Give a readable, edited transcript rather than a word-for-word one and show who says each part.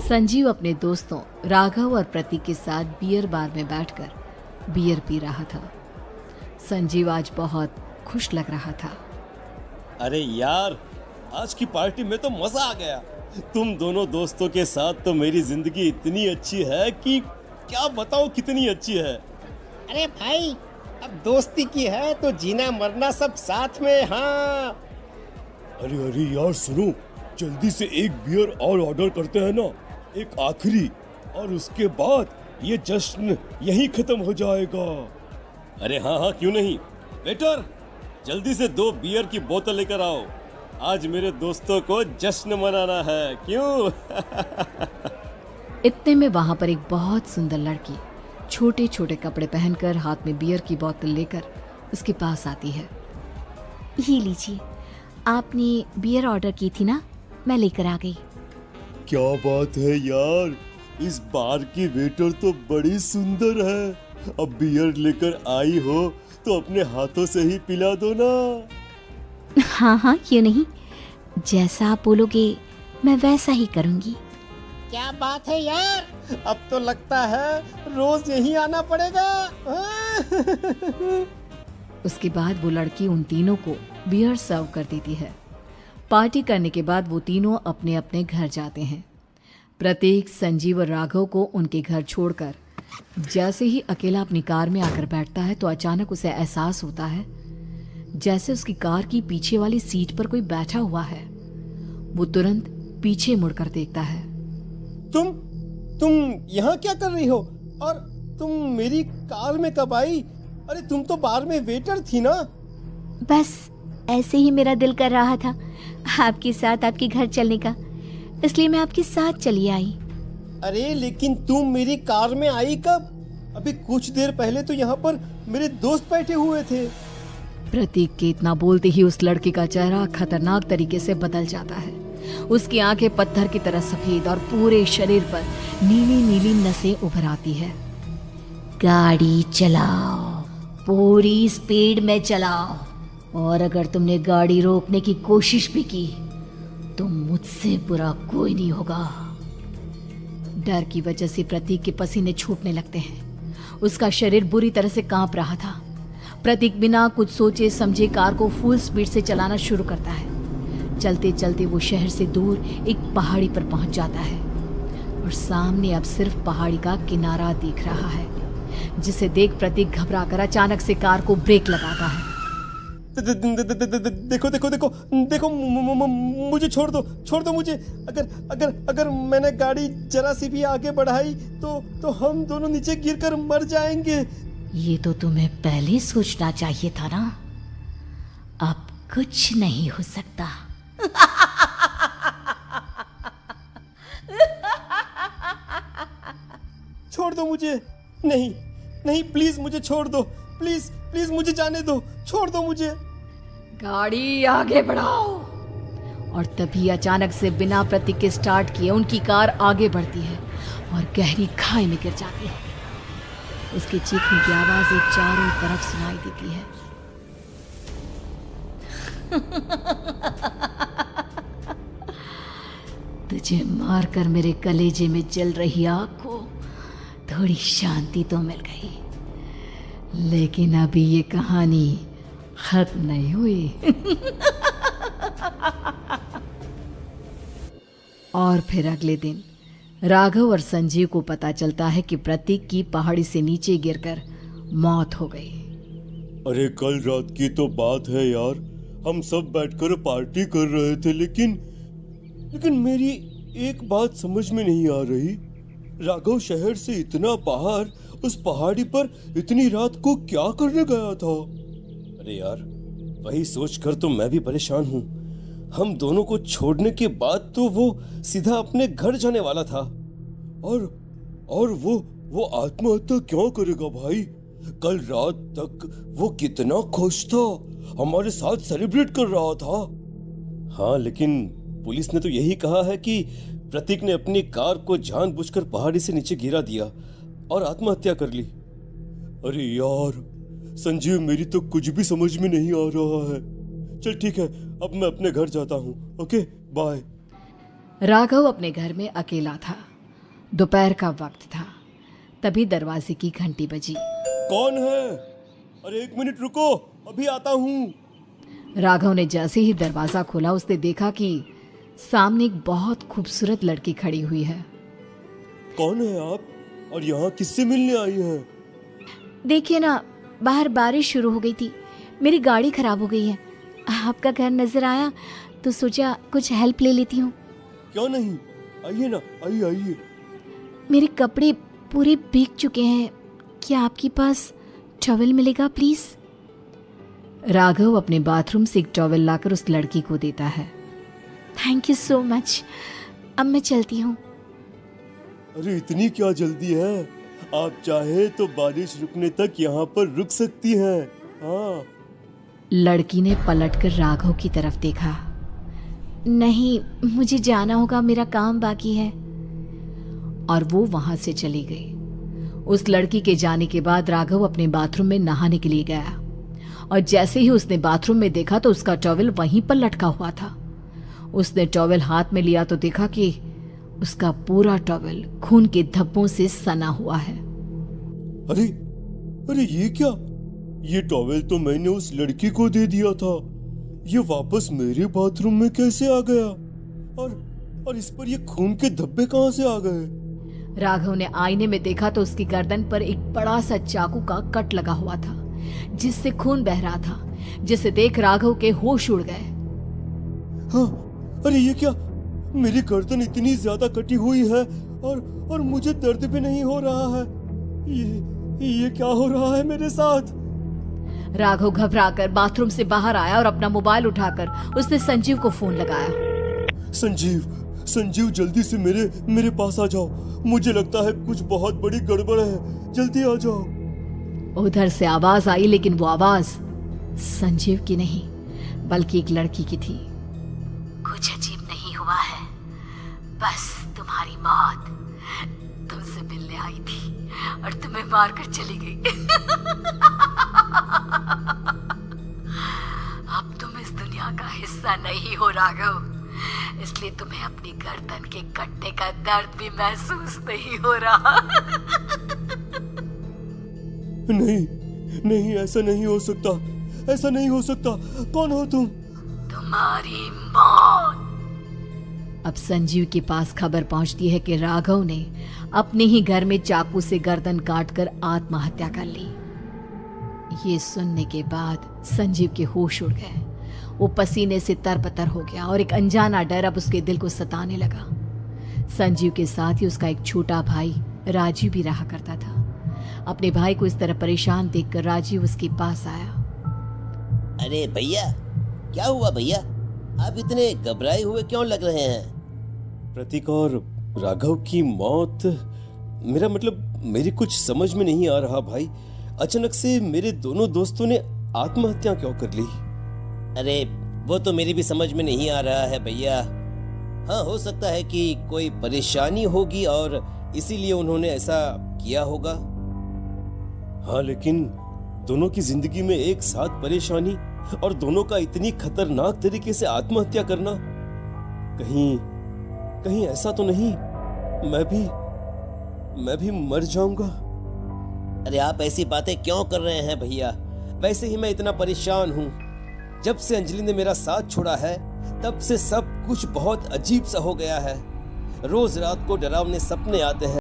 Speaker 1: संजीव अपने दोस्तों राघव और प्रतीक के साथ बियर बार में बैठकर बियर पी रहा था। संजीव आज बहुत खुश लग रहा था।
Speaker 2: अरे यार, आज की पार्टी में तो मजा आ गया। तुम दोनों दोस्तों के साथ तो मेरी जिंदगी इतनी अच्छी है कि क्या बताओ कितनी अच्छी है।
Speaker 3: अरे भाई, अब दोस्ती की है तो जीना मरना सब साथ में। हाँ
Speaker 2: अरे यार सुनो, जल्दी से एक बियर और ऑर्डर करते हैं ना, एक आखिरी, और उसके बाद ये जश्न यहीं खत्म हो जाएगा। अरे हाँ, क्यों नहीं। वेटर, जल्दी से 2 बियर की बोतल लेकर आओ। आज मेरे दोस्तों को जश्न मनाना है, क्यों?
Speaker 1: इतने में वहां पर एक बहुत सुंदर लड़की छोटे छोटे कपड़े पहनकर हाथ में बियर की बोतल लेकर उसके पास आती है।
Speaker 4: ये लीजिए, आपने बियर ऑर्डर की थी ना, मैं लेकर आ गई।
Speaker 2: क्या बात है यार, इस बार की वेटर तो बड़ी सुंदर है। अब बियर लेकर आई हो तो अपने हाथों से ही पिला दो ना।
Speaker 4: हाँ, क्यों नहीं, जैसा आप बोलोगे मैं वैसा ही करूँगी।
Speaker 3: क्या बात है यार, अब तो लगता है रोज यहीं आना पड़ेगा।
Speaker 1: उसके बाद वो लड़की उन तीनों को बियर सर्व कर देती है। पार्टी करने के बाद वो तीनों अपने अपने घर जाते हैं। प्रतीक, संजीव और राघव को उनके घर छोड़कर जैसे ही अकेला अपनी कार में आकर बैठता है तो अचानक उसे एहसास होता है जैसे उसकी कार की पीछे वाली सीट पर कोई बैठा हुआ है। वो तुरंत पीछे मुड़कर देखता है।
Speaker 3: तुम यहाँ क्या कर रही हो? और तुम मेरी कार में कब आई? अरे तुम तो बार में वेटर थी ना।
Speaker 4: बस ऐसे ही मेरा दिल कर रहा था आपके साथ आपके घर चलने का, इसलिए मैं आपके साथ चली आई।
Speaker 3: अरे लेकिन तुम मेरी कार में आई कब? अभी कुछ देर पहले तो यहाँ पर मेरे दोस्त बैठे हुए थे।
Speaker 1: प्रतीक के इतना बोलते ही उस लड़के का चेहरा खतरनाक तरीके से बदल जाता है। उसकी आंखें पत्थर की तरह सफेद और पूरे शरीर पर नीली नीली नसें उभर आती है।
Speaker 4: गाड़ी चलाओ, पूरी स्पीड में चलाओ, और अगर तुमने गाड़ी रोकने की कोशिश भी की तो मुझसे बुरा कोई नहीं होगा।
Speaker 1: डर की वजह से प्रतीक के पसीने छूटने लगते हैं। उसका शरीर बुरी तरह से कांप रहा था। प्रतीक बिना कुछ सोचे समझे कार को फुल स्पीड से चलाना शुरू करता है। चलते चलते वो शहर से दूर एक पहाड़ी पर पहुंच जाता है और सामने अब सिर्फ पहाड़ी का किनारा दिख रहा है, जिसे देख प्रतीक घबराकर अचानक से कार को ब्रेक लगाता है।
Speaker 3: देखो, मुझे छोड़ दो मुझे। अगर मैंने गाड़ी जरा सी भी आगे बढ़ाई तो हम दोनों नीचे गिरकर मर जाएंगे।
Speaker 4: ये तो तुम्हें पहले सोचना चाहिए था ना। अब कुछ नहीं हो सकता।
Speaker 3: छोड़ दो मुझे। नहीं, प्लीज मुझे छोड़ दो। प्लीज मुझे जाने दो। छोड़ दो मुझे।
Speaker 1: गाड़ी आगे बढ़ाओ। और तभी अचानक से बिना प्रतीक के स्टार्ट किए उनकी कार आगे बढ़ती है और गहरी खाई में गिर जाती है। उसके चीखने की आवाजें चारों तरफ सुनाई देती है। तुझे मारकर मेरे कलेजे में जल रही आग को थोड़ी शांति तो मिल गई, लेकिन अभी ये कहानी खत्म नहीं हुई। और फिर अगले दिन राघव और संजीव को पता चलता है कि प्रतीक की पहाड़ी से नीचे गिरकर मौत हो गई।
Speaker 2: अरे कल रात की तो बात है यार, हम सब बैठकर पार्टी कर रहे थे, लेकिन मेरी एक बात समझ में नहीं आ रही। राघव शहर से इतना बाहर उस पहाड़ी पर इतनी रात को क्या करने गया था? अरे यार, वही सोचकर तो मैं भी परेशान हूँ। हम दोनों को छोड़ने के बाद तो वो सीधा अपने घर जाने वाला था, और वो आत्महत्या क्यों करेगा भाई? कल रात तक वो कितना खुश था, हमारे साथ सेलिब्रेट कर रहा था। हाँ, लेकिन पुलिस ने तो यही कहा है कि प्रतीक ने अपनी कार को जानबूझकर पहाड़ी से नीचे गिरा दिया और आत्महत्या कर ली। अरे यार संजीव, मेरी तो कुछ भी समझ में नहीं आ रहा है। चल ठीक है, अब मैं अपने घर जाता हूँ। Okay, bye.
Speaker 1: राघव अपने घर में अकेला था। दोपहर का वक्त था। तभी दरवाजे की घंटी बजी।
Speaker 2: कौन है? अरे 1 मिनट रुको, अभी आता हूँ।
Speaker 1: राघव ने जैसे ही दरवाजा खोला उसने देखा कि सामने एक बहुत खूबसूरत लड़की खड़ी हुई है।
Speaker 2: कौन है आप और यहाँ किससे मिलने आई हैं?
Speaker 1: देखिए ना, बाहर बारिश शुरू हो गई थी, मेरी गाड़ी खराब हो गई है। आपका घर नजर आया तो सोचा कुछ हेल्प ले लेती हूँ।
Speaker 2: क्यों नहीं, आइए ना, आइए आइए।
Speaker 1: मेरे कपड़े पूरे भीग चुके हैं, क्या आपके पास टॉवेल मिलेगा प्लीज? राघव अपने बाथरूम से एक टॉवेल लाकर उस लड़की को देता है। थैंक यू सो मच, अब मैं चलती हूँ।
Speaker 2: अरे इतनी क्या जल्दी है? आप चाहे तो बारिश रुकने तक यहाँ पर रुक सकती हैं। हाँ।
Speaker 1: लड़की ने पलटकर राघव की तरफ देखा। नहीं, मुझे जाना होगा, मेरा काम बाकी है। और वो वहां से चली गई। उस लड़की के जाने के बाद राघव अपने बाथरूम में नहाने के लिए गया और जैसे ही उसने बाथरूम में देखा तो उसका टॉवेल वहीं पर लटका हुआ था। उसने टॉवेल हाथ में लिया तो देखा कि उसका पूरा टॉवेल खून के धब्बों से सना हुआ है।
Speaker 2: अरे अरे ये क्या? ये टॉवेल तो मैंने उस लड़की को दे दिया था। ये वापस मेरे बाथरूम में कैसे आ गया? और इस पर ये खून के धब्बे कहां से आ गए?
Speaker 1: राघव ने आईने में देखा तो उसकी गर्दन पर एक बड़ा सा चाकू का कट लगा हुआ था जिससे खून बह रहा था, जिसे देख राघव के होश उड़ गए।
Speaker 2: हाँ, अरे ये क्या? मेरी गर्दन इतनी ज्यादा कटी हुई है और मुझे दर्द भी नहीं हो रहा है। ये क्या हो रहा है मेरे साथ?
Speaker 1: राघव घबराकर बाथरूम से बाहर आया और अपना मोबाइल उठाकर उसने संजीव को फोन लगाया।
Speaker 2: संजीव जल्दी से मेरे पास आ जाओ। मुझे लगता है कुछ बहुत बड़ी गड़बड़ है, जल्दी आ जाओ।
Speaker 1: उधर से आवाज आई, लेकिन वो आवाज संजीव की नहीं बल्कि एक लड़की की थी।
Speaker 4: कुछ अजीब नहीं हुआ है, बस तुम्हारी मौत तुमसे मिलने आई थी और तुम्हें मारकर चली गई। अब तुम इस दुनिया का हिस्सा नहीं हो राघव, इसलिए तुम्हें अपनी गर्दन के कटने का दर्द भी महसूस नहीं हो रहा।
Speaker 2: नहीं, ऐसा नहीं हो सकता, ऐसा नहीं हो सकता। कौन हो तुम?
Speaker 4: तुम्हारी मौत।
Speaker 1: अब संजीव के पास खबर पहुंचती है कि राघव ने अपने ही घर में चाकू से गर्दन काटकर आत्महत्या कर ली। ये सुनने के बाद संजीव के होश उड़ गए। वो पसीने से तरबतर हो गया और एक अनजाना डर अब उसके दिल को सताने लगा। संजीव के साथ ही उसका एक छोटा भाई राजीव भी रहा करता था। अपने भाई को इस तरह परेशान देखकर राजीव उसके पास आया।
Speaker 5: अरे भैया, क्या हुआ भैया? आप इतने घबराए हुए क्यों लग रहे हैं?
Speaker 2: प्रतीक और राघव की मौत, मेरा मतलब मेरी कुछ समझ में नहीं आ रहा भाई। अचानक से मेरे दोनों दोस्तों ने आत्महत्या क्यों कर ली?
Speaker 5: अरे वो तो मेरी भी समझ में नहीं आ रहा है भैया। हाँ, हो सकता है कि कोई परेशानी होगी और इसीलिए उन्होंने ऐसा किया होगा।
Speaker 2: हाँ, लेकिन दोनों की जिंदगी में एक साथ परेशानी और दोनों का इतनी खतरनाक तरीके से आत्महत्या करना, कहीं ऐसा तो नहीं मैं भी मर जाऊंगा?
Speaker 5: अरे आप ऐसी बातें क्यों कर रहे हैं भैया? वैसे ही मैं इतना परेशान हूँ। जब से अंजलि ने मेरा साथ छोड़ा है तब से सब कुछ बहुत अजीब सा हो गया है। रोज रात को डरावने सपने आते हैं।